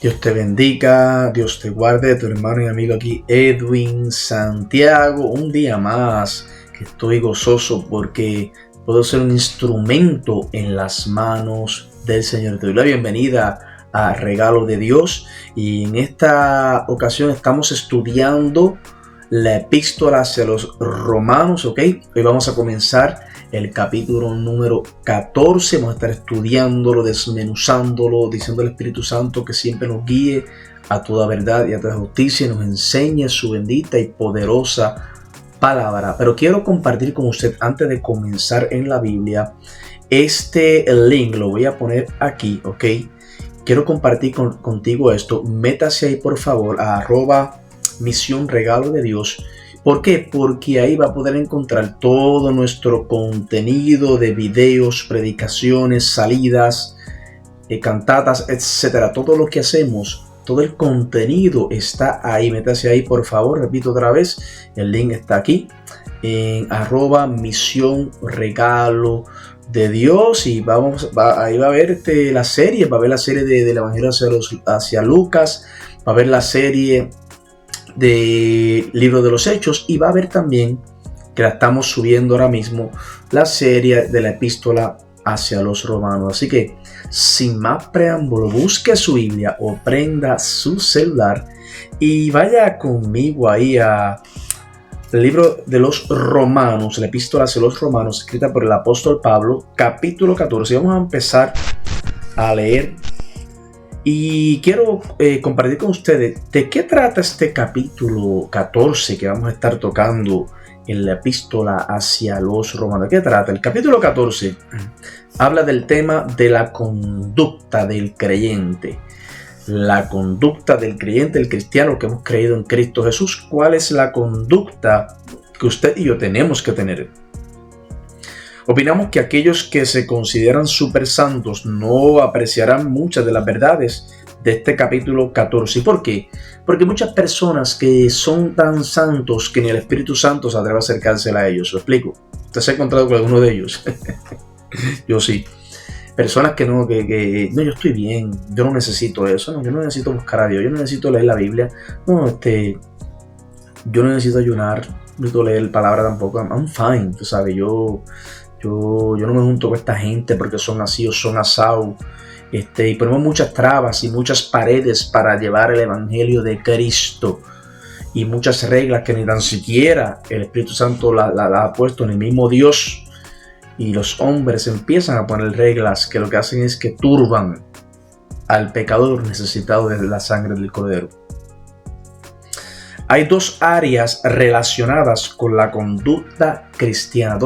Dios te bendiga, Dios te guarde, tu hermano y amigo aquí, Edwin Santiago. Un día más que estoy gozoso porque puedo ser un instrumento en las manos del Señor. Te doy la bienvenida a Regalo de Dios y en esta ocasión estamos estudiando la epístola hacia los romanos, ¿ok? Hoy vamos a comenzar el capítulo número 14, vamos a estar estudiándolo, desmenuzándolo, diciendo al Espíritu Santo que siempre nos guíe a toda verdad y a toda justicia y nos enseñe su bendita y poderosa palabra. Pero quiero compartir con usted, antes de comenzar en la Biblia, este link lo voy a poner aquí, ¿ok? Quiero compartir contigo esto. Métase ahí por favor a @misión regalo de Dios. ¿Por qué? Porque ahí va a poder encontrar todo nuestro contenido de videos, predicaciones, salidas, cantatas, etcétera. Todo lo que hacemos, todo el contenido está ahí. Métase ahí, por favor. Repito otra vez, el link está aquí en @misión regalo de Dios y ahí va a ver la serie, va a ver la serie del Evangelio hacia Lucas, va a ver la serie de Libro de los Hechos y va a ver también que la estamos subiendo ahora mismo, la serie de la epístola hacia los romanos. Así que sin más preámbulo, busque su Biblia o prenda su celular y vaya conmigo ahí a el libro de los romanos, la epístola hacia los romanos, escrita por el apóstol Pablo, capítulo 14. Vamos a empezar a leer. Y quiero compartir con ustedes de qué trata este capítulo 14 que vamos a estar tocando en la epístola hacia los romanos. ¿De qué trata? El capítulo 14 habla del tema de la conducta del creyente. La conducta del creyente, el cristiano que hemos creído en Cristo Jesús. ¿Cuál es la conducta que usted y yo tenemos que tener? Opinamos que aquellos que se consideran super santos no apreciarán muchas de las verdades de este capítulo 14. ¿Y por qué? Porque muchas personas que son tan santos que ni el Espíritu Santo se atreve a acercarse a ellos. ¿Lo explico? ¿Usted se ha encontrado con alguno de ellos? Yo sí. Personas que no, yo estoy bien, yo no necesito eso, no, yo no necesito buscar a Dios, yo no necesito leer la Biblia, yo no necesito ayunar, no necesito leer palabra tampoco, I'm fine, tú sabes, yo no me junto con esta gente porque son así o son asau. Y ponemos muchas trabas y muchas paredes para llevar el evangelio de Cristo y muchas reglas que ni tan siquiera el Espíritu Santo la ha puesto en el mismo Dios, y los hombres empiezan a poner reglas que lo que hacen es que turban al pecador necesitado de la sangre del Cordero. Hay dos áreas relacionadas con la conducta cristiana,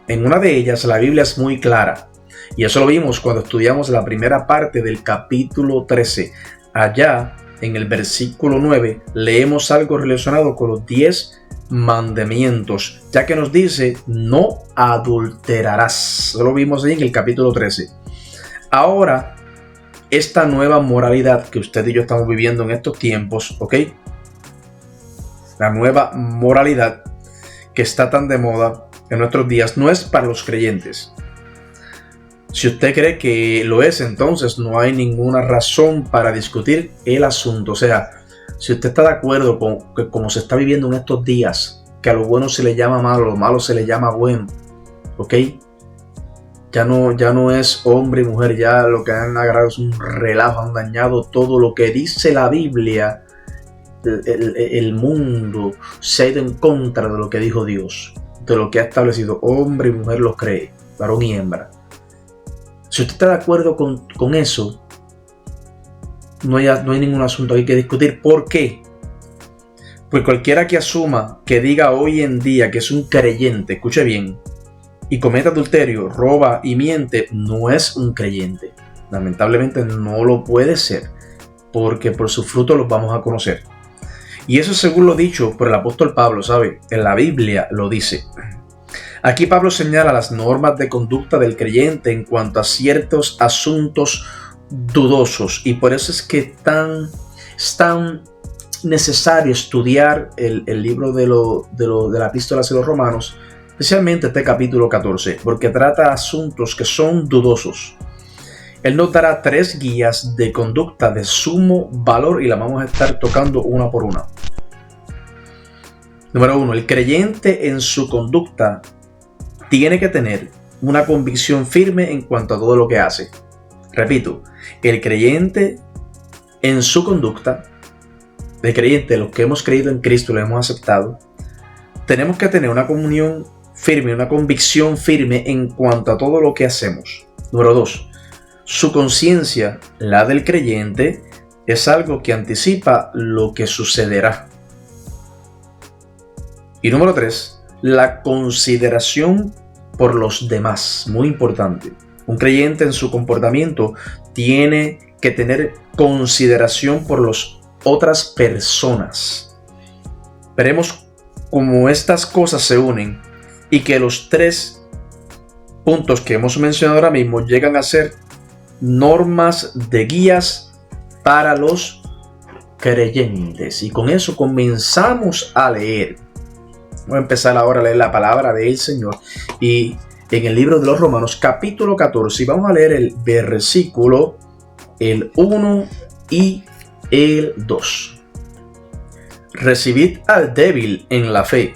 En una de ellas la Biblia es muy clara y eso lo vimos cuando estudiamos la primera parte del capítulo 13. Allá en el versículo 9 leemos algo relacionado con los 10 mandamientos, ya que nos dice no adulterarás. Eso lo vimos ahí en el capítulo 13. Ahora, esta nueva moralidad que usted y yo estamos viviendo en estos tiempos, ¿ok? La nueva moralidad que está tan de moda en nuestros días no es para los creyentes. Si usted cree que lo es, entonces no hay ninguna razón para discutir el asunto. O sea, si usted está de acuerdo con que como se está viviendo en estos días, que a lo bueno se le llama malo, a lo malo se le llama bueno, ¿ok? Ya no es hombre y mujer, ya lo que han agarrado es un relajo, han dañado todo lo que dice la Biblia. El mundo se ha ido en contra de lo que dijo Dios, de lo que ha establecido. Hombre y mujer los cree, varón y hembra. Si usted está de acuerdo con eso, no hay ningún asunto aquí que discutir. ¿Por qué? Pues cualquiera que asuma, que diga hoy en día que es un creyente, escuche bien, y cometa adulterio, roba y miente, no es un creyente. Lamentablemente no lo puede ser, porque por sus frutos los vamos a conocer. Y eso según lo dicho por el apóstol Pablo, ¿sabe? En la Biblia lo dice. Aquí Pablo señala las normas de conducta del creyente en cuanto a ciertos asuntos dudosos, y por eso es que es tan necesario estudiar el libro de la epístola hacia los romanos, especialmente este capítulo 14, porque trata asuntos que son dudosos. Él nos dará 3 guías de conducta de sumo valor y las vamos a estar tocando una por una. Número 1. El creyente en su conducta tiene que tener una convicción firme en cuanto a todo lo que hace. Repito, el creyente en su conducta, el creyente, los que hemos creído en Cristo, lo hemos aceptado, tenemos que tener una comunión firme, una convicción firme en cuanto a todo lo que hacemos. Número 2. Su conciencia, la del creyente, es algo que anticipa lo que sucederá. Y número 3. La consideración por los demás, muy importante. Un creyente en su comportamiento tiene que tener consideración por las otras personas. Veremos cómo estas cosas se unen y que los 3 puntos que hemos mencionado ahora mismo llegan a ser normas de guías para los creyentes. Y con eso comenzamos a leer. Voy a empezar ahora a leer la palabra del Señor y en el libro de los Romanos capítulo 14 y vamos a leer el versículo el 1 y el 2. Recibid al débil en la fe,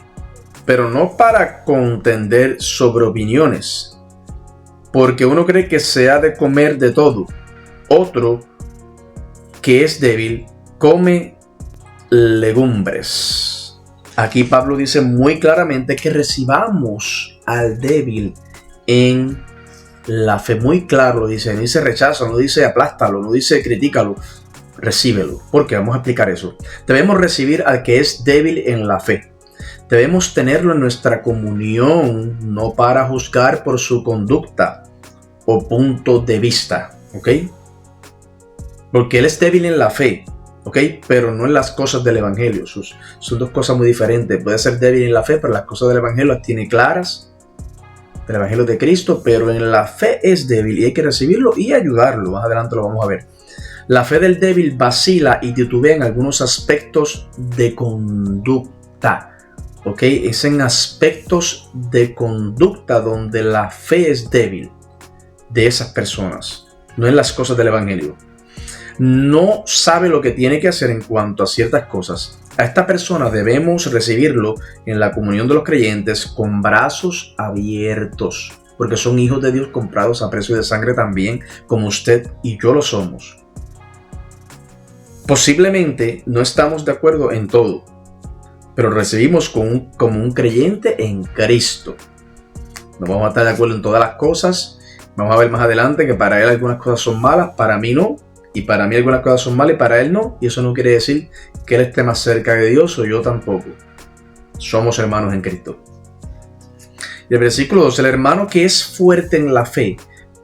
pero no para contender sobre opiniones, porque uno cree que se ha de comer de todo, otro que es débil come legumbres. Aquí Pablo dice muy claramente que recibamos al débil en la fe. Muy claro lo dice, no dice rechazo, no dice aplástalo, no dice critícalo, recíbelo. Porque vamos a explicar eso. Debemos recibir al que es débil en la fe. Debemos tenerlo en nuestra comunión, no para juzgar por su conducta o punto de vista, ¿ok? Porque él es débil en la fe, ¿ok? Pero no en las cosas del evangelio. Son 2 cosas muy diferentes. Puede ser débil en la fe, pero las cosas del evangelio las tiene claras, del evangelio de Cristo, pero en la fe es débil y hay que recibirlo y ayudarlo. Más adelante lo vamos a ver. La fe del débil vacila y titubea en algunos aspectos de conducta, ¿ok? Es en aspectos de conducta donde la fe es débil de esas personas, no en las cosas del evangelio. No sabe lo que tiene que hacer en cuanto a ciertas cosas. A esta persona debemos recibirlo en la comunión de los creyentes con brazos abiertos, porque son hijos de Dios comprados a precio de sangre también, como usted y yo lo somos. Posiblemente no estamos de acuerdo en todo, pero recibimos como un creyente en Cristo. No vamos a estar de acuerdo en todas las cosas. Vamos a ver más adelante que para él algunas cosas son malas, para mí no. Y para mí algunas cosas son malas y para él no. Y eso no quiere decir que él esté más cerca de Dios o yo tampoco. Somos hermanos en Cristo. Y el versículo 2. El hermano que es fuerte en la fe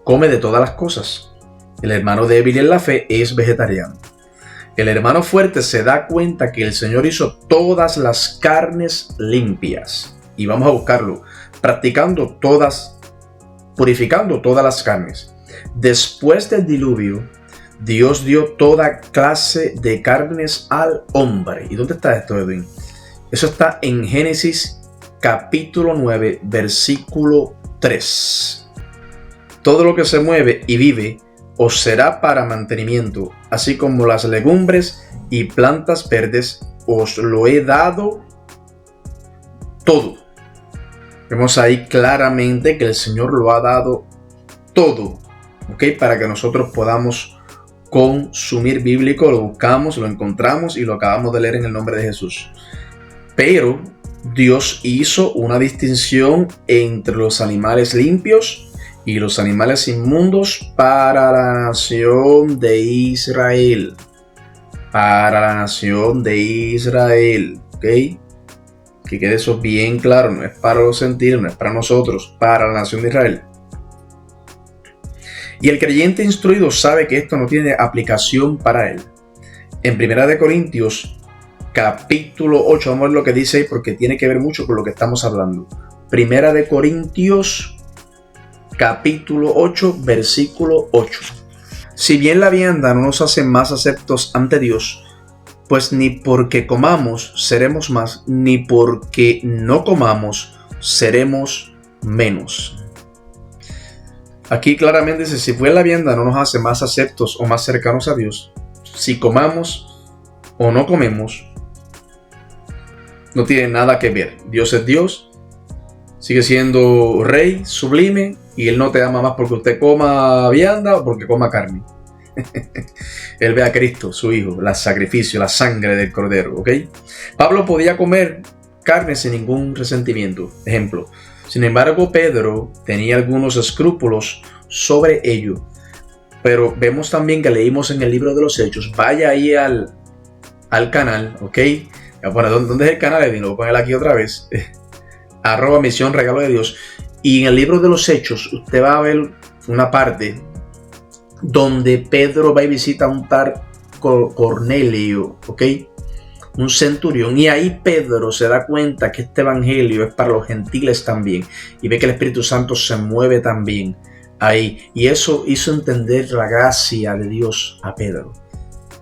come de todas las cosas. El hermano débil en la fe es vegetariano. El hermano fuerte se da cuenta que el Señor hizo todas las carnes limpias. Y vamos a buscarlo. Purificando todas las carnes. Después del diluvio, Dios dio toda clase de carnes al hombre. ¿Y dónde está esto, Edwin? Eso está en Génesis capítulo 9, versículo 3. Todo lo que se mueve y vive os será para mantenimiento, así como las legumbres y plantas verdes, os lo he dado todo. Vemos ahí claramente que el Señor lo ha dado todo, ¿ok? Para que nosotros podamos consumir bíblico, lo buscamos, lo encontramos y lo acabamos de leer en el nombre de Jesús. Pero Dios hizo una distinción entre los animales limpios y los animales inmundos para la nación de Israel. Para la nación de Israel, ¿ok? Que quede eso bien claro, no es para los sentidos, no es para nosotros, para la nación de Israel. Y el creyente instruido sabe que esto no tiene aplicación para él. En 1 Corintios capítulo 8, vamos a ver lo que dice ahí porque tiene que ver mucho con lo que estamos hablando. 1 Corintios capítulo 8, versículo 8. Si bien la vianda no nos hace más aceptos ante Dios, pues ni porque comamos seremos más, ni porque no comamos seremos menos. Aquí claramente dice, si fue la vianda no nos hace más aceptos o más cercanos a Dios, si comamos o no comemos, no tiene nada que ver. Dios es Dios, sigue siendo rey, sublime, y Él no te ama más porque usted coma vianda o porque coma carne. Él ve a Cristo, su Hijo, el sacrificio, la sangre del Cordero, ¿ok? Pablo podía comer carne sin ningún resentimiento, ejemplo. Sin embargo, Pedro tenía algunos escrúpulos sobre ello. Pero vemos también que leímos en el libro de los Hechos. Vaya ahí al canal, ¿ok? Bueno, ¿dónde es el canal? Lo voy a poner aquí otra vez. @misión regalo de Dios. Y en el libro de los Hechos usted va a ver una parte donde Pedro va y visita a un tal Cornelio, ¿ok? Un centurión. Y ahí Pedro se da cuenta que este evangelio es para los gentiles también. Y ve que el Espíritu Santo se mueve también ahí. Y eso hizo entender la gracia de Dios a Pedro.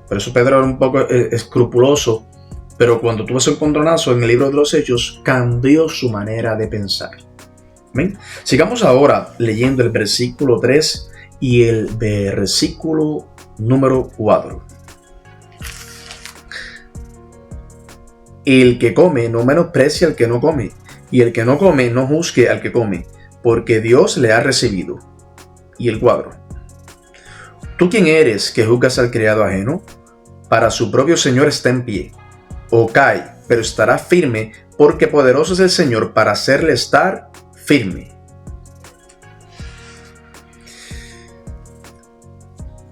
Por eso Pedro era un poco escrupuloso. Pero cuando tuvo ese encontronazo en el libro de los Hechos, cambió su manera de pensar. ¿Ven? Sigamos ahora leyendo el versículo 3 y el versículo número 4. El que come no menosprecia al que no come, y el que no come no juzgue al que come, porque Dios le ha recibido. Y el 4. ¿Tú quién eres que juzgas al criado ajeno? Para su propio Señor está en pie, o cae, pero estará firme, porque poderoso es el Señor para hacerle estar firme.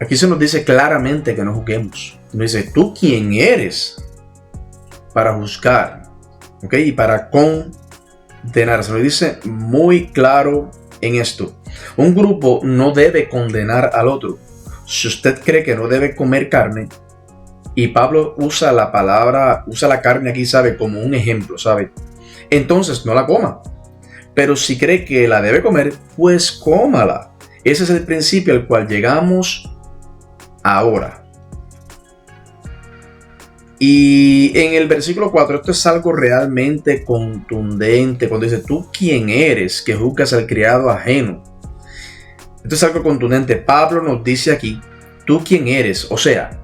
Aquí se nos dice claramente que no juzguemos. Nos dice, ¿tú quién eres para juzgar? ¿Ok? Y para condenar. Se nos dice muy claro en esto. Un grupo no debe condenar al otro. Si usted cree que no debe comer carne, y Pablo usa la carne aquí, ¿sabe? Como un ejemplo, ¿sabe? Entonces no la coma. Pero si cree que la debe comer, pues cómala. Ese es el principio al cual llegamos ahora. Y en el versículo 4, esto es algo realmente contundente. Cuando dice, ¿tú quién eres que juzgas al criado ajeno? Esto es algo contundente. Pablo nos dice aquí, ¿tú quién eres? O sea,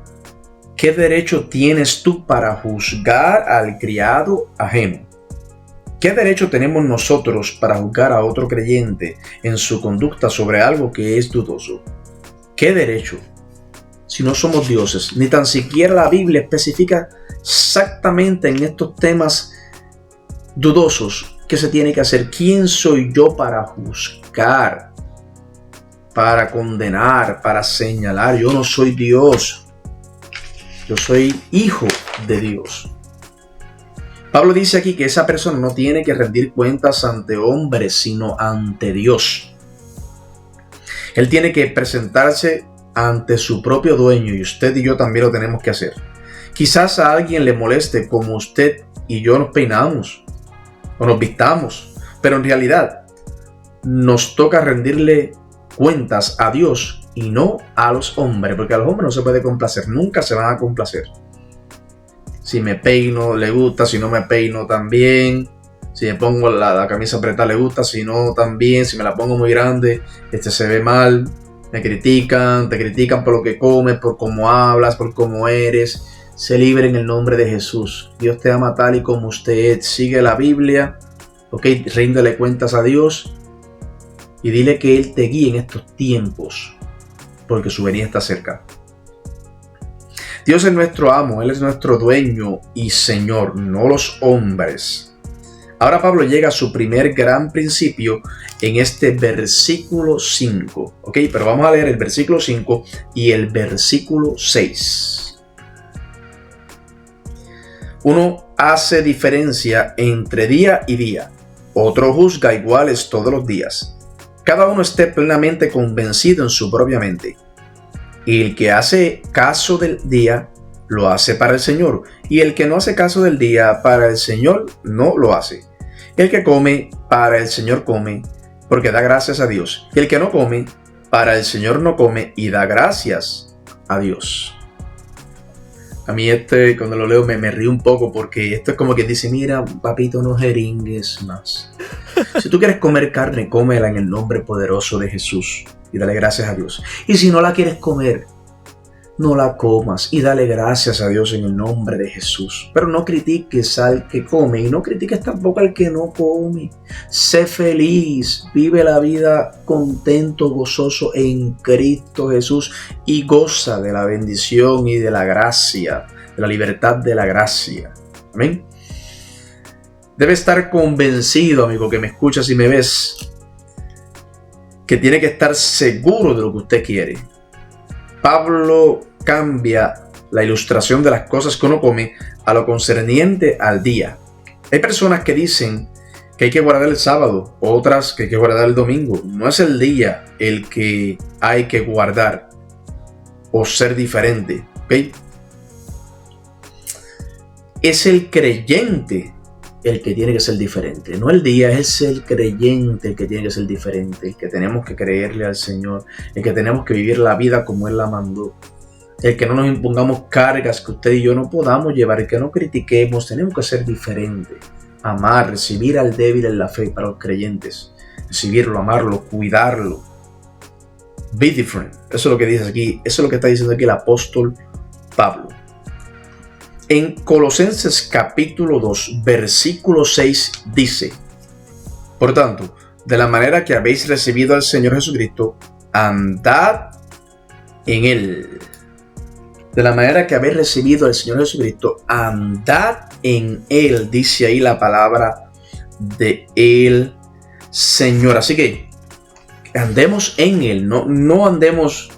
¿qué derecho tienes tú para juzgar al criado ajeno? ¿Qué derecho tenemos nosotros para juzgar a otro creyente en su conducta sobre algo que es dudoso? ¿Qué derecho? Si no somos dioses, ni tan siquiera la Biblia especifica exactamente en estos temas dudosos qué se tiene que hacer. ¿Quién soy yo para juzgar, para condenar, para señalar? Yo no soy Dios. Yo soy hijo de Dios. Pablo dice aquí que esa persona no tiene que rendir cuentas ante hombres, sino ante Dios. Él tiene que presentarse ante su propio dueño, y usted y yo también lo tenemos que hacer. Quizás a alguien le moleste como usted y yo nos peinamos o nos vistamos, pero en realidad nos toca rendirle cuentas a Dios y no a los hombres, porque a los hombres no se puede complacer, nunca se van a complacer. Si me peino, le gusta, si no me peino, también. Si me pongo la camisa apretada, le gusta, si no, también. Si me la pongo muy grande, se ve mal. Me critican, te critican por lo que comes, por cómo hablas, por cómo eres. Sé libre en el nombre de Jesús. Dios te ama tal y como usted es. Sigue la Biblia, ¿ok? Ríndele cuentas a Dios y dile que Él te guíe en estos tiempos, porque su venida está cerca. Dios es nuestro amo, Él es nuestro dueño y Señor, no los hombres. Ahora Pablo llega a su primer gran principio en este versículo 5. ¿Ok? Pero vamos a leer el versículo 5 y el versículo 6. Uno hace diferencia entre día y día. Otro juzga iguales todos los días. Cada uno esté plenamente convencido en su propia mente. Y el que hace caso del día, lo hace para el Señor. Y el que no hace caso del día, para el Señor no lo hace. El que come, para el Señor come, porque da gracias a Dios. Y el que no come, para el Señor no come y da gracias a Dios. A mí cuando lo leo me río un poco, porque esto es como que dice, mira, papito, no jeringues más. Si tú quieres comer carne, cómela en el nombre poderoso de Jesús. y dale gracias a Dios. Y si no la quieres comer, no la comas y dale gracias a Dios en el nombre de Jesús. Pero no critiques al que come y no critiques tampoco al que no come. Sé feliz, vive la vida contento, gozoso en Cristo Jesús y goza de la bendición y de la gracia, de la libertad de la gracia. Amén. Debe estar convencido, amigo, que me escuchas y me ves, que tiene que estar seguro de lo que usted quiere. Pablo cambia la ilustración de las cosas que uno come a lo concerniente al día. Hay personas que dicen que hay que guardar el sábado, otras que hay que guardar el domingo. No es el día el que hay que guardar o ser diferente, ¿ok? Es el creyente el que tiene que ser diferente, no el día, es el creyente el que tiene que ser diferente, el que tenemos que creerle al Señor, el que tenemos que vivir la vida como Él la mandó, el que no nos impongamos cargas que usted y yo no podamos llevar, el que no critiquemos, tenemos que ser diferentes, amar, recibir al débil en la fe para los creyentes, recibirlo, amarlo, cuidarlo, be different, eso es lo que dice aquí, eso es lo que está diciendo aquí el apóstol Pablo. En Colosenses capítulo 2, versículo 6 dice: por tanto, de la manera que habéis recibido al Señor Jesucristo, andad en Él. De la manera que habéis recibido al Señor Jesucristo, andad en Él. Dice ahí la palabra de el Señor. Así que andemos en Él. No andemos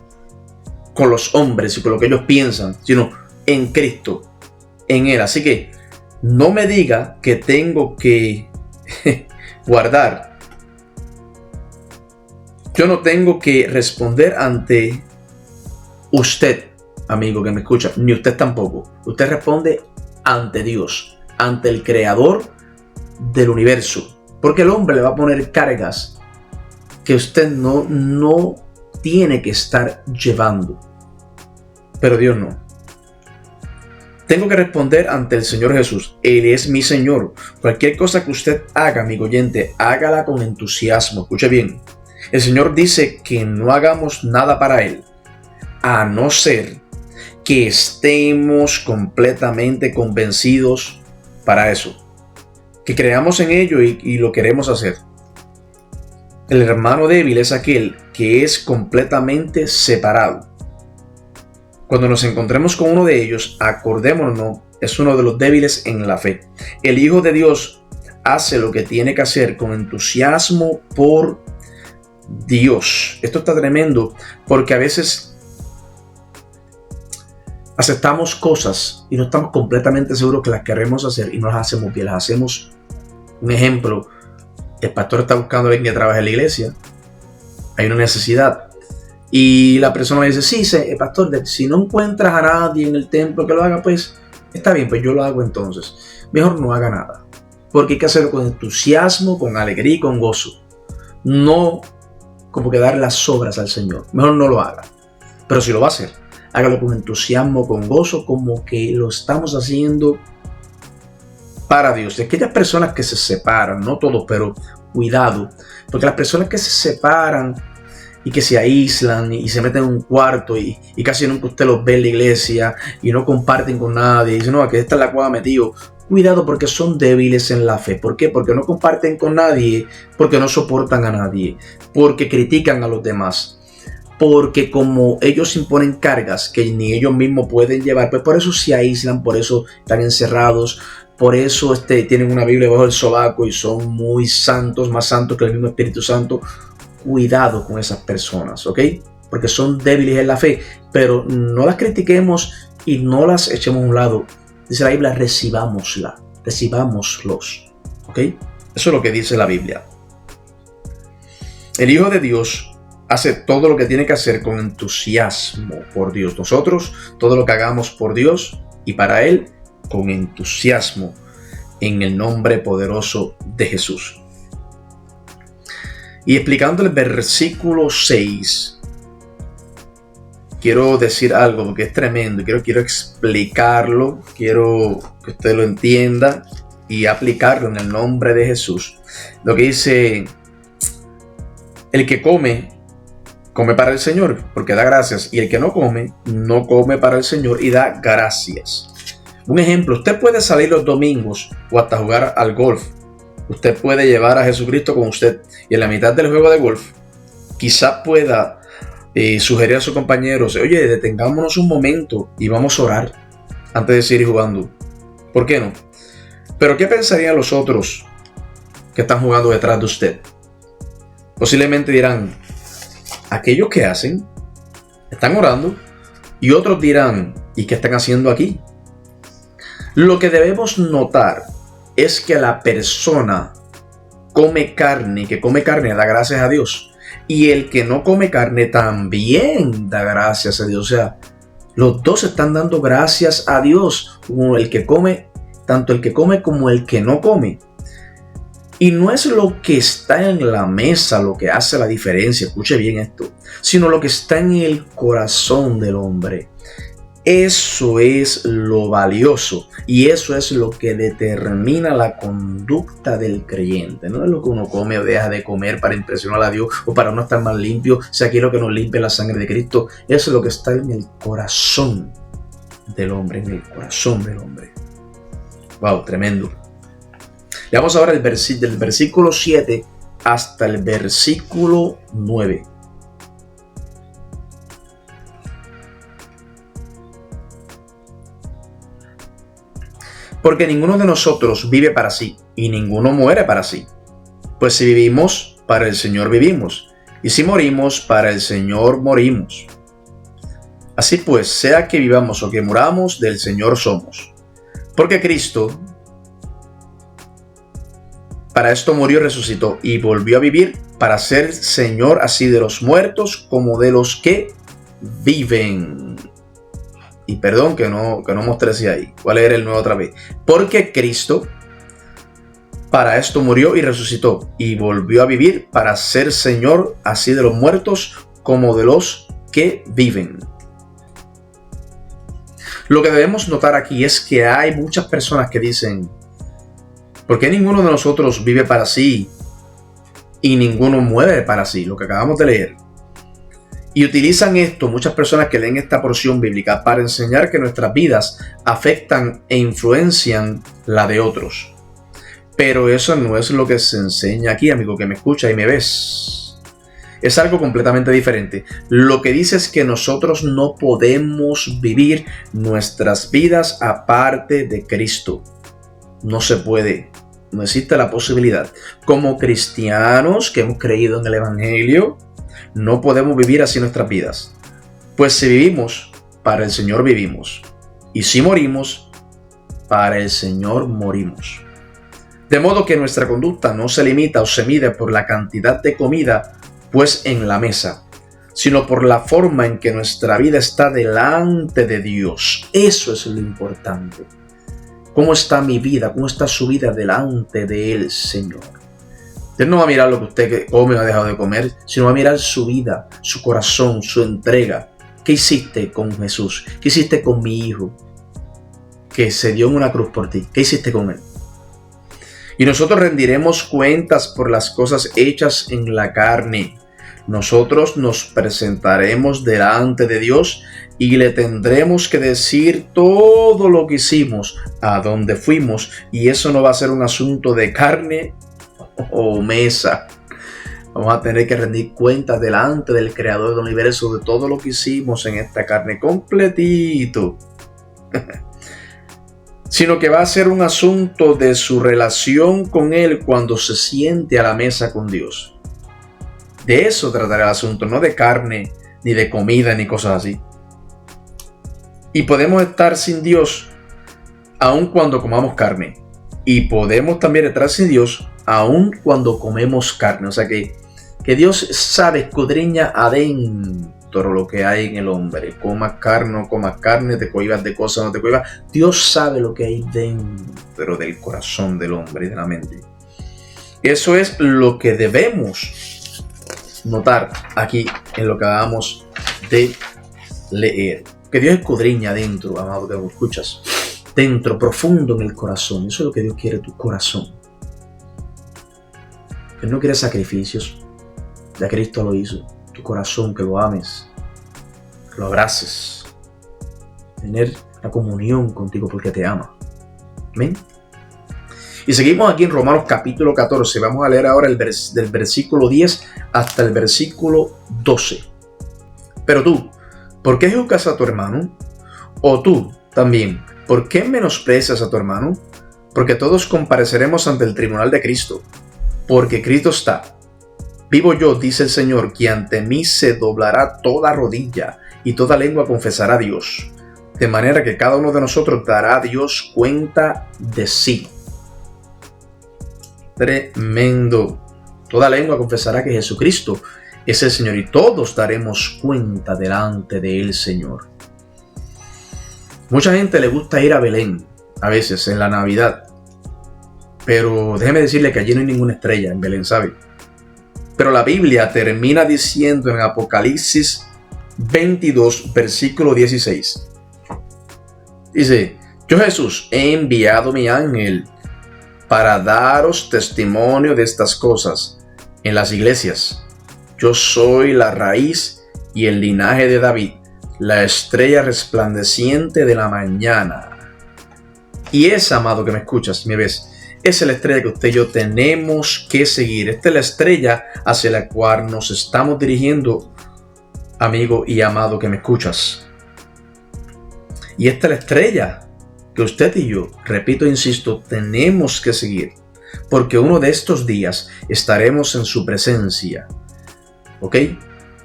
con los hombres y con lo que ellos piensan, sino en Cristo. En Él. Así que no me diga que tengo que guardar. Yo no tengo que responder ante usted, amigo que me escucha, ni usted tampoco. Usted responde ante Dios, ante el creador del universo. Porque el hombre le va a poner cargas que usted no tiene que estar llevando. Pero Dios no. Tengo que responder ante el Señor Jesús. Él es mi Señor. Cualquier cosa que usted haga, amigo oyente, hágala con entusiasmo. Escuche bien. El Señor dice que no hagamos nada para Él, a no ser que estemos completamente convencidos para eso. Que creamos en ello y lo queremos hacer. El hermano débil es aquel que es completamente separado. Cuando nos encontremos con uno de ellos, acordémonos, es uno de los débiles en la fe. El Hijo de Dios hace lo que tiene que hacer con entusiasmo por Dios. Esto está tremendo porque a veces aceptamos cosas y no estamos completamente seguros que las queremos hacer y no las hacemos bien. Las hacemos, un ejemplo, el pastor está buscando a alguien que trabaje en la iglesia. Hay una necesidad. Y la persona le dice, sí, pastor, si no encuentras a nadie en el templo que lo haga, pues está bien, pues yo lo hago entonces. Mejor no haga nada. Porque hay que hacerlo con entusiasmo, con alegría y con gozo. No como que dar las obras al Señor. Mejor no lo haga. Pero si lo va a hacer, hágalo con entusiasmo, con gozo, como que lo estamos haciendo para Dios. De aquellas personas que se separan, no todos, pero cuidado. Porque las personas que se separan y que se aíslan y se meten en un cuarto y casi nunca usted los ve en la iglesia y no comparten con nadie y dicen, no, aquí está en la cueva metido. Cuidado porque son débiles en la fe. ¿Por qué? Porque no comparten con nadie, porque no soportan a nadie, porque critican a los demás, porque como ellos imponen cargas que ni ellos mismos pueden llevar, pues por eso se aíslan, por eso están encerrados, por eso tienen una Biblia bajo el sobaco y son muy santos, más santos que el mismo Espíritu Santo. Cuidado con esas personas, ¿ok? Porque son débiles en la fe, pero no las critiquemos y no las echemos a un lado. Dice la Biblia, recibámoslos, ¿ok? Eso es lo que dice la Biblia. El Hijo de Dios hace todo lo que tiene que hacer con entusiasmo por Dios. Nosotros, todo lo que hagamos por Dios y para Él, con entusiasmo, en el nombre poderoso de Jesús. Y explicando el versículo 6, quiero decir algo porque es tremendo. Quiero explicarlo, quiero que usted lo entienda y aplicarlo en el nombre de Jesús. Lo que dice, el que come come para el Señor, porque da gracias. Y el que no come, no come para el Señor y da gracias. Un ejemplo, usted puede salir los domingos o hasta jugar al golf. Usted puede llevar a Jesucristo con usted. Y en la mitad del juego de golf, quizás pueda sugerir a sus compañeros, oye, detengámonos un momento y vamos a orar antes de seguir jugando. ¿Por qué no? Pero ¿qué pensarían los otros que están jugando detrás de usted? Posiblemente dirán, aquellos que hacen, están orando, y otros dirán, ¿y qué están haciendo aquí? Lo que debemos notar es que la persona come carne, que come carne da gracias a Dios, y el que no come carne también da gracias a Dios. O sea, los dos están dando gracias a Dios, como el que come, tanto el que come como el que no come. Y no es lo que está en la mesa lo que hace la diferencia, escuche bien esto, sino lo que está en el corazón del hombre. Eso es lo valioso y eso es lo que determina la conducta del creyente. No es lo que uno come o deja de comer para impresionar a Dios o para uno estar más limpio, si aquí lo que nos limpia la sangre de Cristo. Eso es lo que está en el corazón del hombre, en el corazón del hombre. Wow, tremendo. Leamos ahora del versículo 7 hasta el versículo 9. Porque ninguno de nosotros vive para sí, y ninguno muere para sí. Pues si vivimos, para el Señor vivimos, y si morimos, para el Señor morimos. Así pues, sea que vivamos o que muramos, del Señor somos. Porque Cristo para esto murió y resucitó, y volvió a vivir para ser Señor así de los muertos como de los que viven. Y perdón que no mostré así ahí. Voy a leer el nuevo otra vez. Porque Cristo para esto murió y resucitó, y volvió a vivir para ser Señor así de los muertos como de los que viven. Lo que debemos notar aquí es que hay muchas personas que dicen, ¿por qué ninguno de nosotros vive para sí y ninguno muere para sí? Lo que acabamos de leer. Y utilizan esto muchas personas que leen esta porción bíblica para enseñar que nuestras vidas afectan e influencian la de otros. Pero eso no es lo que se enseña aquí, amigo que me escucha y me ves. Es algo completamente diferente. Lo que dice es que nosotros no podemos vivir nuestras vidas aparte de Cristo. No se puede. No existe la posibilidad. Como cristianos que hemos creído en el Evangelio, no podemos vivir así nuestras vidas. Pues si vivimos, para el Señor vivimos. Y si morimos, para el Señor morimos. De modo que nuestra conducta no se limita o se mide por la cantidad de comida pues en la mesa, sino por la forma en que nuestra vida está delante de Dios. Eso es lo importante. ¿Cómo está mi vida? ¿Cómo está su vida delante del Señor? Él no va a mirar lo que usted come o ha dejado de comer, sino va a mirar su vida, su corazón, su entrega. ¿Qué hiciste con Jesús? ¿Qué hiciste con mi hijo que se dio en una cruz por ti? ¿Qué hiciste con él? Y nosotros rendiremos cuentas por las cosas hechas en la carne. Nosotros nos presentaremos delante de Dios y le tendremos que decir todo lo que hicimos, a dónde fuimos, y eso no va a ser un asunto de carne o mesa. Vamos a tener que rendir cuentas delante del Creador del universo de todo lo que hicimos en esta carne completito. Sino que va a ser un asunto de su relación con Él cuando se siente a la mesa con Dios. De eso tratará el asunto, no de carne, ni de comida, ni cosas así. Y podemos estar sin Dios aun cuando comamos carne. Y podemos también estar sin Dios aun cuando comemos carne. O sea que Dios sabe, escudriña adentro lo que hay en el hombre. Comas carne, no comas carne, te cohibas de cosas, no te cohibas. Dios sabe lo que hay dentro del corazón del hombre y de la mente. Eso es lo que debemos notar aquí en lo que acabamos de leer. Que Dios escudriña adentro, amado que me escuchas. Dentro, profundo en el corazón. Eso es lo que Dios quiere, tu corazón. Él no quiere sacrificios. Ya Cristo lo hizo. tu corazón, que lo ames, que lo abraces, tener la comunión contigo porque te ama. Amén. Y seguimos aquí en Romanos capítulo 14. Vamos a leer ahora del versículo 10 hasta el versículo 12. Pero tú, ¿por qué juzgas a tu hermano? O tú también, ¿por qué menosprecias a tu hermano? Porque todos compareceremos ante el tribunal de Cristo. Porque Cristo está: vivo yo, dice el Señor, que ante mí se doblará toda rodilla y toda lengua confesará a Dios. De manera que cada uno de nosotros dará a Dios cuenta de sí. Tremendo. Toda lengua confesará que Jesucristo es el Señor y todos daremos cuenta delante del Señor. Mucha gente le gusta ir a Belén, a veces en la Navidad. Pero déjeme decirle que allí no hay ninguna estrella en Belén, ¿sabe? Pero la Biblia termina diciendo en Apocalipsis 22, versículo 16. Dice: yo, Jesús, he enviado mi ángel para daros testimonio de estas cosas en las iglesias. Yo soy la raíz y el linaje de David, la estrella resplandeciente de la mañana. Y esa, amado que me escuchas, me ves, esa es la estrella que usted y yo tenemos que seguir. Esta es la estrella hacia la cual nos estamos dirigiendo, amigo y amado que me escuchas. Y esta es la estrella que usted y yo, repito e insisto, tenemos que seguir, porque uno de estos días estaremos en su presencia. ¿Ok?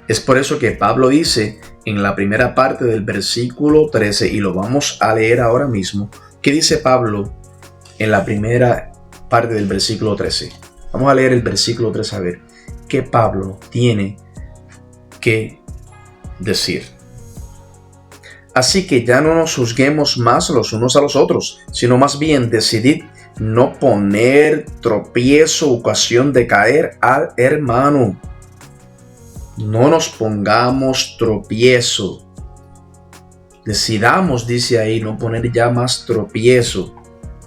Es por eso que Pablo dice en la primera parte del versículo 13, y lo vamos a leer ahora mismo. ¿Qué dice Pablo en la primera parte del versículo 13? Vamos a leer el versículo 13 a ver qué Pablo tiene que decir. Así que ya no nos juzguemos más los unos a los otros, sino más bien decidid no poner tropiezo o ocasión de caer al hermano. No nos pongamos tropiezo. Decidamos, dice ahí, no poner ya más tropiezo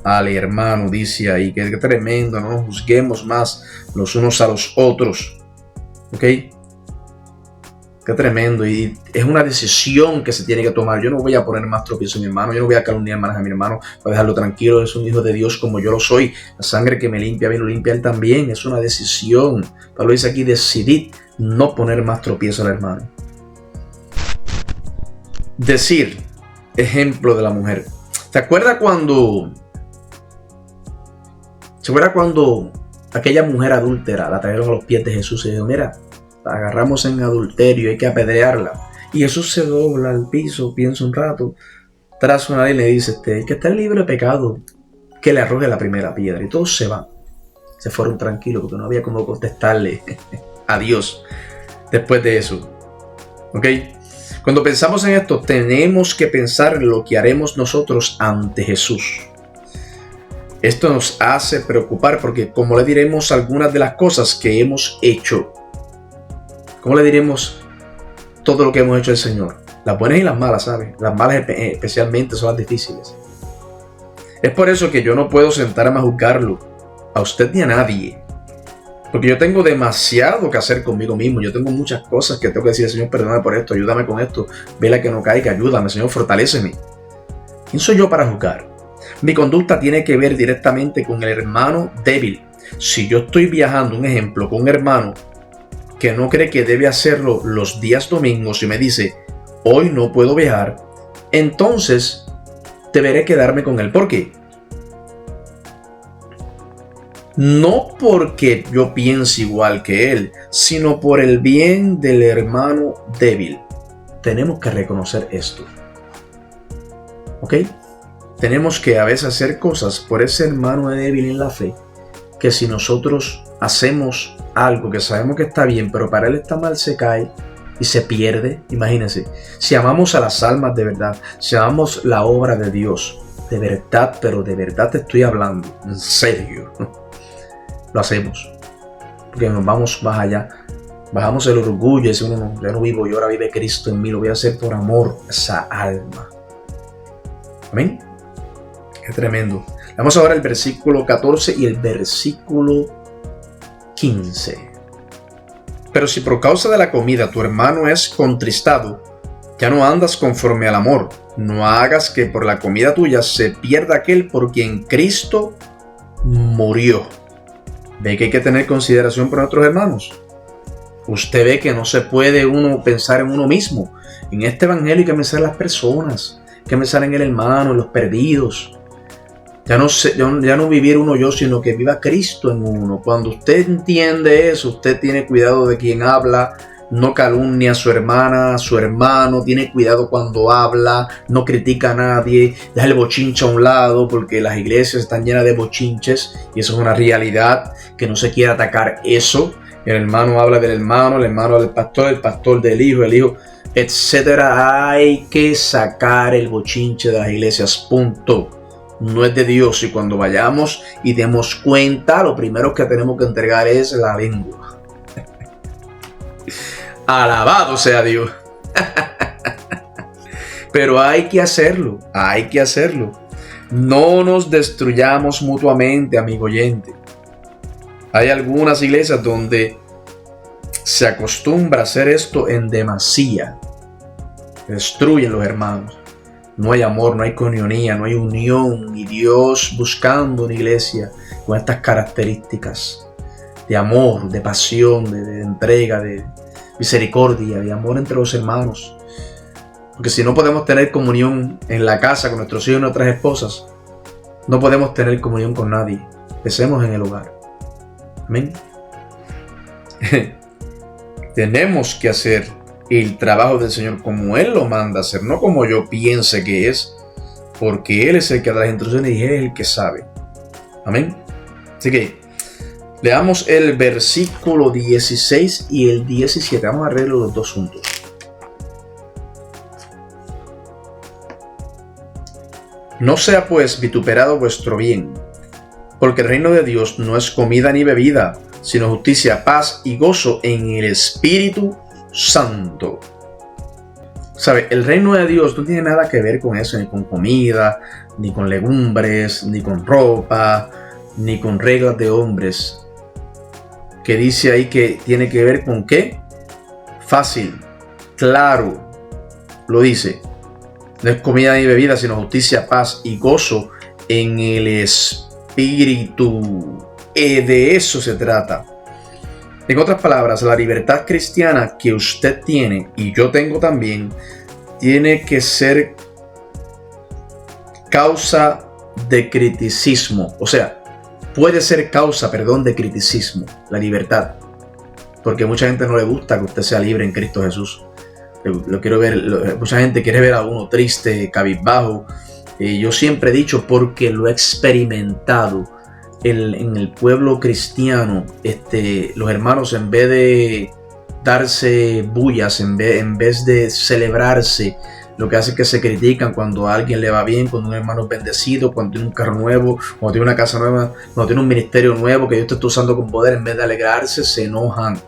al hermano, dice ahí. Que tremendo, no nos juzguemos más los unos a los otros. ¿Ok? Qué tremendo, y es una decisión que se tiene que tomar. Yo no voy a poner más tropiezo a mi hermano, yo no voy a calumniar más a mi hermano, voy a dejarlo tranquilo, es un hijo de Dios como yo lo soy. La sangre que me limpia, bien lo limpia él también. Es una decisión. Pablo dice aquí: decidid no poner más tropiezo al hermano. Decir, ejemplo de la mujer. ¿Se acuerda cuando aquella mujer adúltera la trajeron a los pies de Jesús y dijo: mira, la agarramos en adulterio, hay que apedrearla? Y Jesús se dobla al piso, piensa un rato, traza una ley y le dice: el que está libre de pecado, que le arroje la primera piedra. Y todos se van. Se fueron tranquilos porque no había cómo contestarle a Dios después de eso. ¿Ok? Cuando pensamos en esto, tenemos que pensar en lo que haremos nosotros ante Jesús. Esto nos hace preocupar porque, ¿cómo le diremos algunas de las cosas que hemos hecho? ¿Cómo le diremos todo lo que hemos hecho al Señor? Las buenas y las malas, ¿sabes? Las malas especialmente son las difíciles. Es por eso que yo no puedo sentarme a juzgarlo, a usted ni a nadie. Porque yo tengo demasiado que hacer conmigo mismo. Yo tengo muchas cosas que tengo que decir: Señor, perdóname por esto, ayúdame con esto, vela que no caiga, ayúdame, Señor, fortaléceme. ¿Quién soy yo para juzgar? Mi conducta tiene que ver directamente con el hermano débil. Si yo estoy viajando, un ejemplo, con un hermano que no cree que debe hacerlo los días domingos y me dice: hoy no puedo viajar, entonces deberé quedarme con él. ¿Por qué? No porque yo piense igual que él, sino por el bien del hermano débil. Tenemos que reconocer esto. ¿Ok? Tenemos que a veces hacer cosas por ese hermano débil en la fe, que si nosotros hacemos algo que sabemos que está bien, pero para él está mal, se cae y se pierde. Imagínense, si amamos a las almas de verdad, si amamos la obra de Dios, de verdad, pero de verdad te estoy hablando, en serio, lo hacemos, porque nos vamos más allá, bajamos el orgullo y decimos: no, ya no vivo yo, ahora vive Cristo en mí, lo voy a hacer por amor a esa alma. Amén. Qué tremendo. Vamos ahora al versículo 14 y el versículo 15. Pero si por causa de la comida tu hermano es contristado, ya no andas conforme al amor. No hagas que por la comida tuya se pierda aquel por quien Cristo murió. ¿Ve que hay que tener consideración por nuestros hermanos? Usted ve que no se puede uno pensar en uno mismo. En este evangelio hay que pensar en las personas, hay que pensar en el hermano, en los perdidos. Ya no vivir uno yo, sino que viva Cristo en uno. Cuando usted entiende eso, usted tiene cuidado de quien habla, no calumnia a su hermana, a su hermano, tiene cuidado cuando habla, no critica a nadie, deja el bochinche a un lado, porque las iglesias están llenas de bochinches y eso es una realidad, que no se quiere atacar eso. El hermano habla del hermano, el hermano del pastor, el pastor del hijo, el hijo, etcétera. Hay que sacar el bochinche de las iglesias, punto. No es de Dios, y cuando vayamos y demos cuenta, lo primero que tenemos que entregar es la lengua. Alabado sea Dios. Pero hay que hacerlo, hay que hacerlo. No nos destruyamos mutuamente, amigo oyente. Hay algunas iglesias donde se acostumbra a hacer esto en demasía. Destruyen los hermanos. No hay amor, no hay coinonía, no hay unión. Y Dios buscando una iglesia con estas características de amor, de pasión, de entrega, de misericordia, de amor entre los hermanos. Porque si no podemos tener comunión en la casa con nuestros hijos y nuestras esposas, no podemos tener comunión con nadie. Empecemos en el hogar. Amén. Tenemos que hacer el trabajo del Señor como Él lo manda hacer, no como yo piense que es, porque Él es el que da las instrucciones y Él es el que sabe. Amén. Así que leamos el versículo 16 y el 17. Vamos a leerlo los dos juntos. No sea pues vituperado vuestro bien, porque el reino de Dios no es comida ni bebida, sino justicia, paz y gozo en el Espíritu Santo. ¿Sabe? El reino de Dios no tiene nada que ver con eso, ni con comida, ni con legumbres, ni con ropa, ni con reglas de hombres. Que dice ahí que tiene que ver con ¿qué? Fácil, claro, lo dice. No es comida ni bebida, sino justicia, paz y gozo en el Espíritu. De eso se trata. En otras palabras, la libertad cristiana que usted tiene y yo tengo también, tiene que ser causa de criticismo. O sea, puede ser causa, de criticismo, la libertad. Porque mucha gente no le gusta que usted sea libre en Cristo Jesús. Lo quiero ver, mucha gente quiere ver a uno triste, cabizbajo. Yo siempre he dicho, porque lo he experimentado. En el pueblo cristiano, los hermanos, en vez de darse bullas, en vez de celebrarse, lo que hace es que se critican cuando a alguien le va bien, cuando un hermano es bendecido, cuando tiene un carro nuevo, cuando tiene una casa nueva, cuando tiene un ministerio nuevo que Dios te está usando con poder. En vez de alegrarse, se enojan.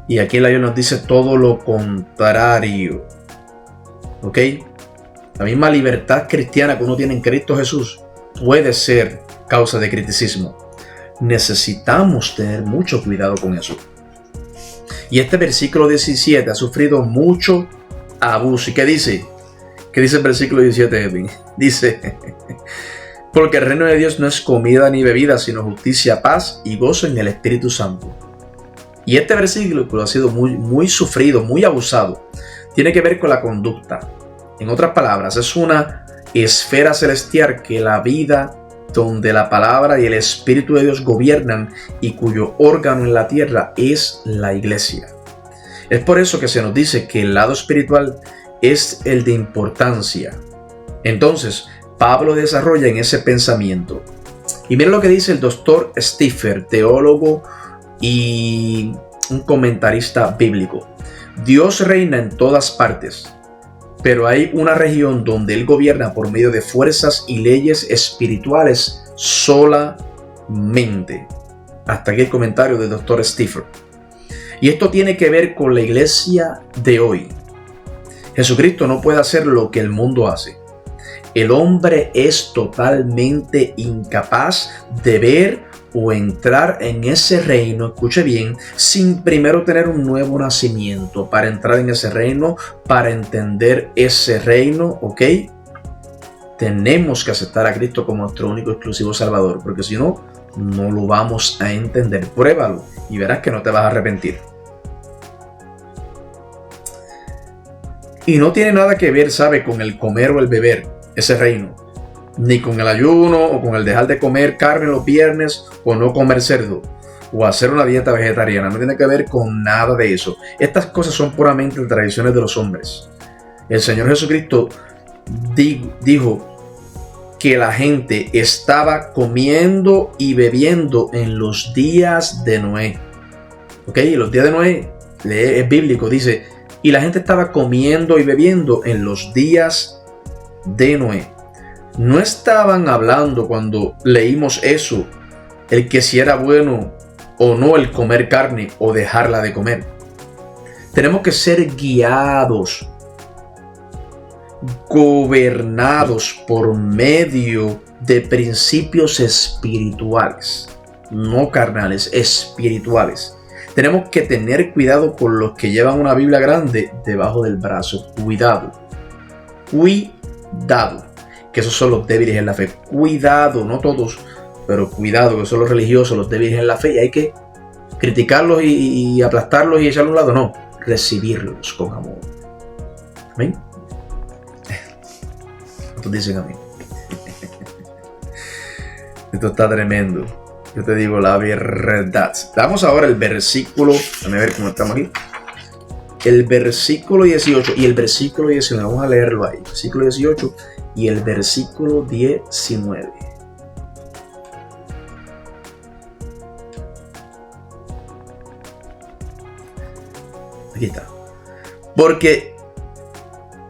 Y aquí la Biblia nos dice todo lo contrario. ¿Ok? La misma libertad cristiana que uno tiene en Cristo Jesús puede ser causa de criticismo. Necesitamos tener mucho cuidado con eso. Y este versículo 17 ha sufrido mucho abuso. ¿Y qué dice? ¿Qué dice el versículo 17, Edwin? Dice: porque el reino de Dios no es comida ni bebida, sino justicia, paz y gozo en el Espíritu Santo. Y este versículo ha sido muy sufrido, muy abusado. Tiene que ver con la conducta. En otras palabras, es una esfera celestial que la vida, donde la palabra y el Espíritu de Dios gobiernan y cuyo órgano en la tierra es la iglesia. Es por eso que se nos dice que el lado espiritual es el de importancia. Entonces, Pablo desarrolla en ese pensamiento. Y mira lo que dice el doctor Stiffer, teólogo y un comentarista bíblico. Dios reina en todas partes, pero hay una región donde Él gobierna por medio de fuerzas y leyes espirituales solamente. Hasta aquí el comentario del Dr. Stiffer. Y esto tiene que ver con la iglesia de hoy. Jesucristo no puede hacer lo que el mundo hace. El hombre es totalmente incapaz de ver o entrar en ese reino, escuche bien, sin primero tener un nuevo nacimiento. Para entrar en ese reino, para entender ese reino, ¿ok? Tenemos que aceptar a Cristo como nuestro único exclusivo Salvador, porque si no, no lo vamos a entender. Pruébalo y verás que no te vas a arrepentir. Y no tiene nada que ver, ¿sabe?, con el comer o el beber, ese reino. Ni con el ayuno o con el dejar de comer carne los viernes o no comer cerdo o hacer una dieta vegetariana. No tiene que ver con nada de eso. Estas cosas son puramente tradiciones de los hombres. El Señor Jesucristo dijo que la gente estaba comiendo y bebiendo en los días de Noé. ¿Ok? Los días de Noé es bíblico, dice, y la gente estaba comiendo y bebiendo en los días de Noé. No estaban hablando cuando leímos eso, el que si era bueno o no el comer carne o dejarla de comer. Tenemos que ser guiados, gobernados por medio de principios espirituales, no carnales, espirituales. Tenemos que tener cuidado con los que llevan una Biblia grande debajo del brazo. Cuidado, que esos son los débiles en la fe. Cuidado, no todos, pero cuidado, que son los religiosos, los débiles en la fe, y hay que criticarlos y aplastarlos y echarlos a un lado. No, recibirlos con amor. ¿Amén? ¿Cuántos dicen amén? Esto está tremendo. Yo te digo la verdad. Damos ahora el versículo, déjame ver cómo estamos aquí. El versículo 18 y el versículo 19, vamos a leerlo ahí. Versículo 18 y el versículo 19. Aquí está. Porque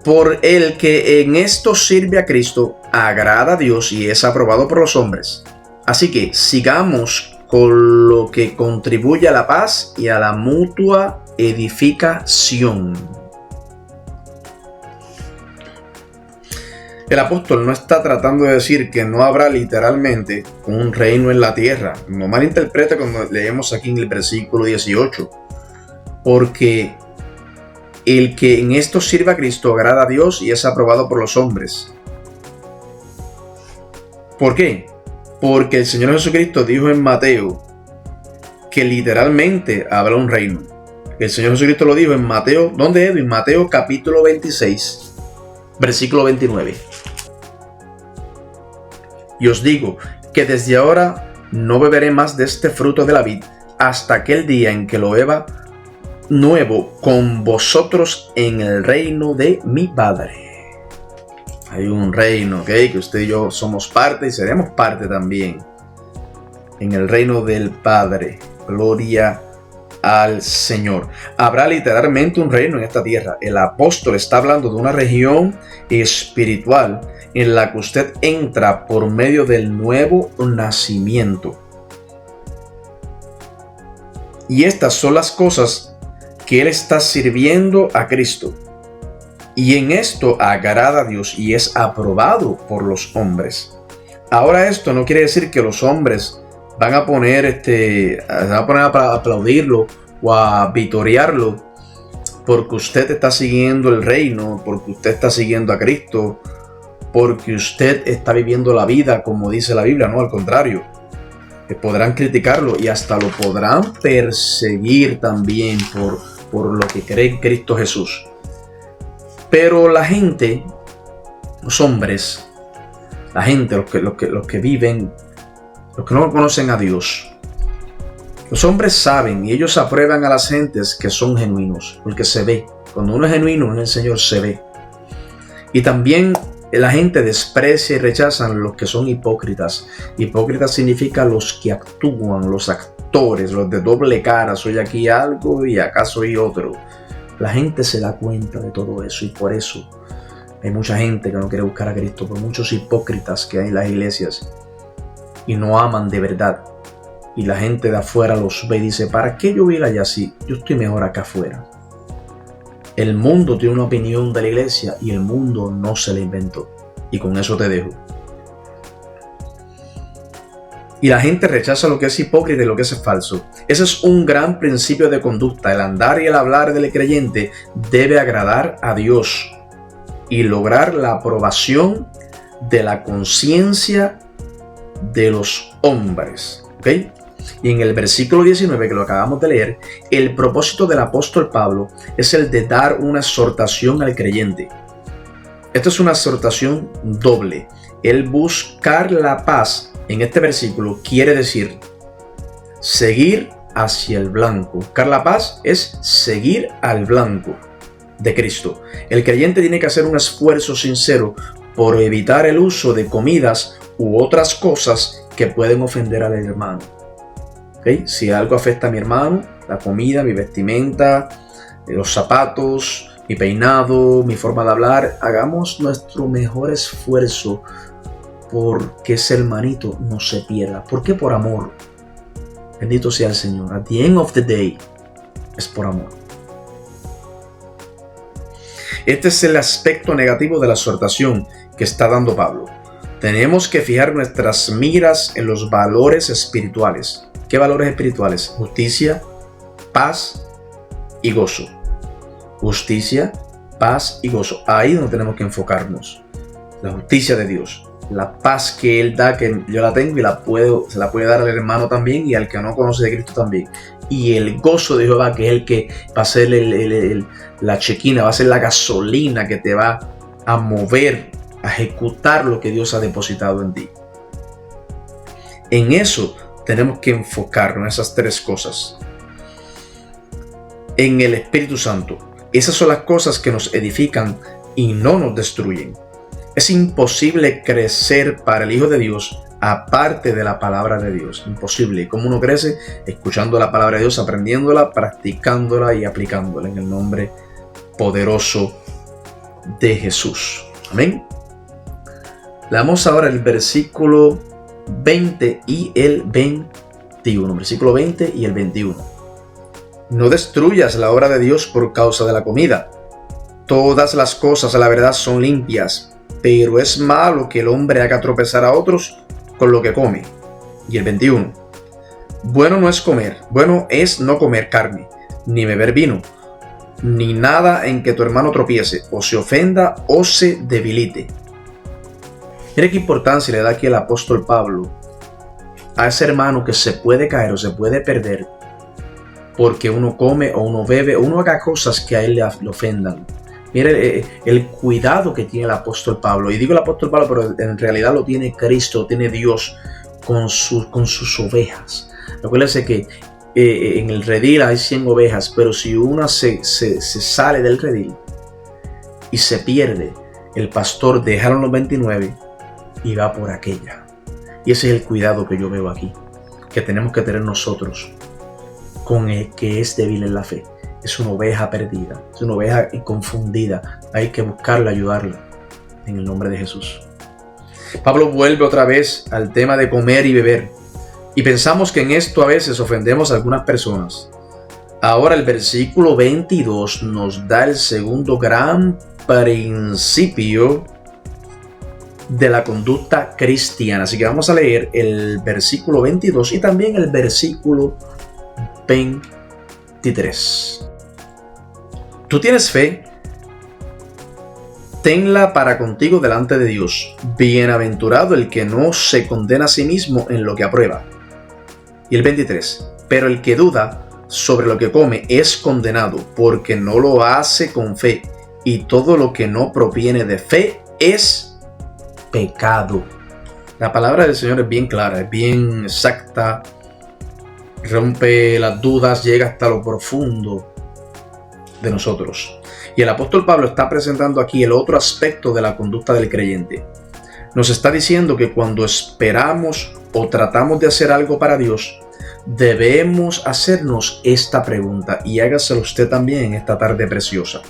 por el que en esto sirve a Cristo, agrada a Dios y es aprobado por los hombres. Así que sigamos con lo que contribuye a la paz y a la mutua edificación. El apóstol no está tratando de decir que no habrá literalmente un reino en la tierra. No malinterprete cuando leemos aquí en el versículo 18. Porque el que en esto sirva a Cristo agrada a Dios y es aprobado por los hombres. ¿Por qué? Porque el Señor Jesucristo dijo en Mateo que literalmente habrá un reino. El Señor Jesucristo lo dijo en Mateo, ¿dónde es? En Mateo capítulo 26, versículo 29. Y os digo que desde ahora no beberé más de este fruto de la vid hasta aquel día en que lo beba nuevo con vosotros en el reino de mi Padre. Hay un reino, ¿ok?, que usted y yo somos parte y seremos parte también. En el reino del Padre. Gloria al Señor. Habrá literalmente un reino en esta tierra. El apóstol está hablando de una región espiritual en la que usted entra por medio del nuevo nacimiento. Y estas son las cosas que él está sirviendo a Cristo. Y en esto agrada a Dios y es aprobado por los hombres. Ahora esto no quiere decir que los hombres van a poner a aplaudirlo o a vitorearlo porque usted está siguiendo el reino, porque usted está siguiendo a Cristo, porque usted está viviendo la vida como dice la Biblia. No, al contrario. Podrán criticarlo y hasta lo podrán perseguir también por lo que cree en Cristo Jesús. Pero la gente, los hombres, la gente, los que viven, los que no conocen a Dios, los hombres saben y ellos aprueban a las gentes que son genuinos, porque se ve. Cuando uno es genuino en el Señor se ve. Y también la gente desprecia y rechazan los que son hipócritas. Hipócritas significa los que actúan, los actores, los de doble cara. Soy aquí algo y acá soy otro. La gente se da cuenta de todo eso y por eso hay mucha gente que no quiere buscar a Cristo, por muchos hipócritas que hay en las iglesias y no aman de verdad. Y la gente de afuera los ve y dice, ¿para qué yo voy allá así? Yo estoy mejor acá afuera. El mundo tiene una opinión de la iglesia y el mundo no se la inventó. Y con eso te dejo. y la gente rechaza lo que es hipócrita y lo que es falso. Ese es un gran principio de conducta. El andar y el hablar del creyente debe agradar a Dios y lograr la aprobación de la conciencia de los hombres. ¿Ok? Y en el versículo 19 que lo acabamos de leer, el propósito del apóstol Pablo es el de dar una exhortación al creyente. Esto es una exhortación doble. El buscar la paz en este versículo quiere decir seguir hacia el blanco. Buscar la paz es seguir al blanco de Cristo. El creyente tiene que hacer un esfuerzo sincero por evitar el uso de comidas u otras cosas que pueden ofender al hermano. ¿Okay? Si algo afecta a mi hermano, la comida, mi vestimenta, los zapatos, mi peinado, mi forma de hablar, hagamos nuestro mejor esfuerzo porque ese hermanito no se pierda. ¿Por qué? Por amor. Bendito sea el Señor. At the end of the day, es por amor. Este es el aspecto negativo de la exhortación que está dando Pablo. Tenemos que fijar nuestras miras en los valores espirituales. ¿Qué valores espirituales? Justicia, paz y gozo. Justicia, paz y gozo. Ahí es donde tenemos que enfocarnos. La justicia de Dios. La paz que Él da, que yo la tengo y se la puede dar al hermano también y al que no conoce de Cristo también. Y el gozo de Jehová, que es el que va a ser la chequina, va a ser la gasolina que te va a mover, a ejecutar lo que Dios ha depositado en ti. En eso tenemos que enfocarnos, en esas tres cosas. En el Espíritu Santo. Esas son las cosas que nos edifican y no nos destruyen. Es imposible crecer para el Hijo de Dios aparte de la palabra de Dios. Imposible. ¿Cómo uno crece? Escuchando la palabra de Dios, aprendiéndola, practicándola y aplicándola en el nombre poderoso de Jesús. Amén. Leamos ahora el versículo 20 y el 21. Versículo 20 y el 21. No destruyas la obra de Dios por causa de la comida. Todas las cosas a la verdad son limpias, pero es malo que el hombre haga tropezar a otros con lo que come. Y el 21. Bueno es no comer carne, ni beber vino, ni nada en que tu hermano tropiece, o se ofenda, o se debilite. Mira qué importancia le da aquí el apóstol Pablo a ese hermano que se puede caer o se puede perder porque uno come o uno bebe o uno haga cosas que a él le ofendan. Mire el cuidado que tiene el apóstol Pablo. Y digo el apóstol Pablo, pero en realidad lo tiene Cristo, tiene Dios con sus ovejas. Recuérdense que en el redil hay 100 ovejas, pero si una se sale del redil y se pierde, el pastor deja los 99 y va por aquella. Y ese es el cuidado que yo veo aquí, que tenemos que tener nosotros con el que es débil en la fe. Es una oveja perdida, es una oveja confundida. Hay que buscarla, ayudarla en el nombre de Jesús. Pablo vuelve otra vez al tema de comer y beber. Y pensamos que en esto a veces ofendemos a algunas personas. Ahora el versículo 22 nos da el segundo gran principio de la conducta cristiana. Así que vamos a leer el versículo 22 y también el versículo 23. Tú tienes fe, tenla para contigo delante de Dios. Bienaventurado el que no se condena a sí mismo en lo que aprueba. Y el 23. Pero el que duda sobre lo que come es condenado, porque no lo hace con fe, y todo lo que no proviene de fe es pecado. La palabra del Señor es bien clara, es bien exacta, rompe las dudas, llega hasta lo profundo de nosotros. Y el apóstol Pablo está presentando aquí el otro aspecto de la conducta del creyente. Nos está diciendo que cuando esperamos o tratamos de hacer algo para Dios, debemos hacernos esta pregunta, y hágaselo usted también en esta tarde preciosa.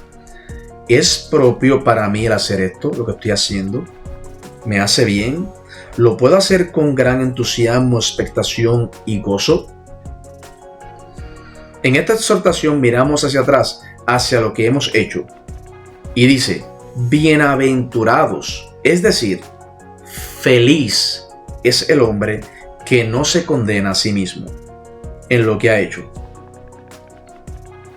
¿Es propio para mí el hacer esto, lo que estoy haciendo? ¿Me hace bien? ¿Lo puedo hacer con gran entusiasmo, expectación y gozo? En esta exhortación miramos hacia atrás, hacia lo que hemos hecho. Y dice, bienaventurados, es decir, feliz es el hombre que no se condena a sí mismo en lo que ha hecho.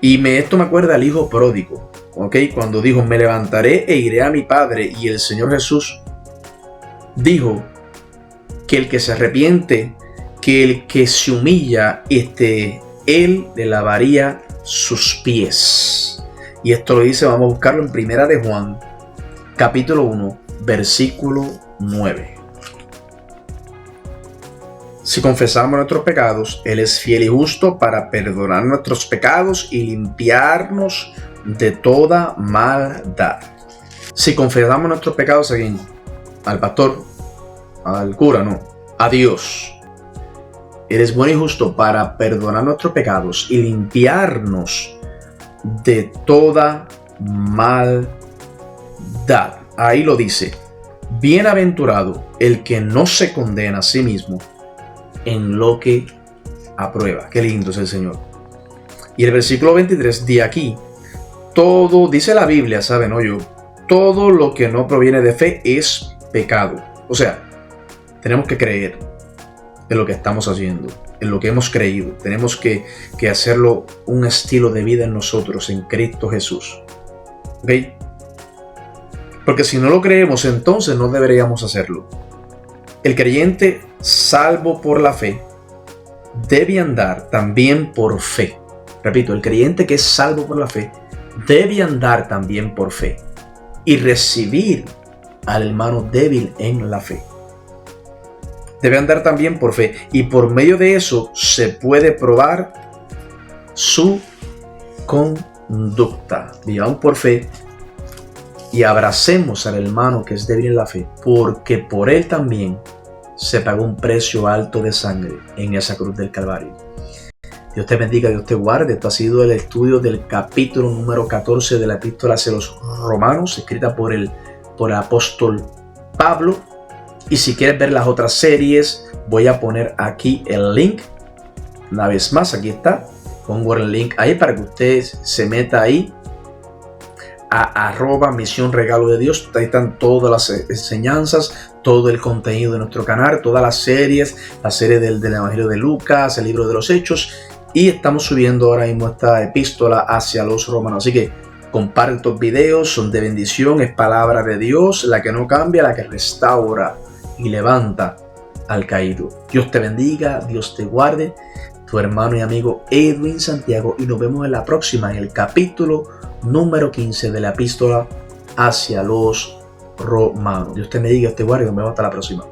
Y esto me acuerda al hijo pródigo, ¿ok? Cuando dijo, me levantaré e iré a mi padre. Y el Señor Jesús dijo que el que se arrepiente, que el que se humilla, Él le lavaría sus pies. Y esto lo dice, vamos a buscarlo en Primera de Juan, capítulo 1, versículo 9. Si confesamos nuestros pecados, Él es fiel y justo para perdonar nuestros pecados y limpiarnos de toda maldad. Si confesamos nuestros pecados, ¿a quién? Al pastor, al cura, no, a Dios. Él es bueno y justo para perdonar nuestros pecados y limpiarnos de toda maldad. Ahí lo dice. Bienaventurado el que no se condena a sí mismo en lo que aprueba. Qué lindo es el Señor. Y el versículo 23 de aquí, todo, dice la Biblia, ¿saben? Todo lo que no proviene de fe es pecado. O sea, tenemos que creer en lo que estamos haciendo, en lo que hemos creído. Tenemos que hacerlo un estilo de vida en nosotros, en Cristo Jesús. ¿Ok? Porque si no lo creemos, entonces no deberíamos hacerlo. El creyente salvo por la fe debe andar también por fe. Repito, el creyente que es salvo por la fe debe andar también por fe y recibir al hermano débil en la fe. Debe andar también por fe y por medio de eso se puede probar su conducta. Vivamos por fe y abracemos al hermano que es débil en la fe, porque por él también se pagó un precio alto de sangre en esa cruz del Calvario. Dios te bendiga, Dios te guarde. Esto ha sido el estudio del capítulo número 14 de la epístola hacia los Romanos, escrita por el apóstol Pablo. Y si quieres ver las otras series, voy a poner aquí el link. Una vez más, aquí está. Pongo el link ahí para que usted se meta ahí a @Misión Regalo de Dios. Ahí están todas las enseñanzas, todo el contenido de nuestro canal, todas las series, la serie del Evangelio de Lucas, el libro de los Hechos, y estamos subiendo ahora mismo esta epístola hacia los Romanos. Así que comparte estos videos, son de bendición, es palabra de Dios, la que no cambia, la que restaura y levanta al caído. Dios te bendiga, Dios te guarde. Tu hermano y amigo Edwin Santiago, y nos vemos en la próxima, en el capítulo número 15 de la epístola hacia los Romanos. Dios te bendiga, Dios te guarde y nos vemos hasta la próxima.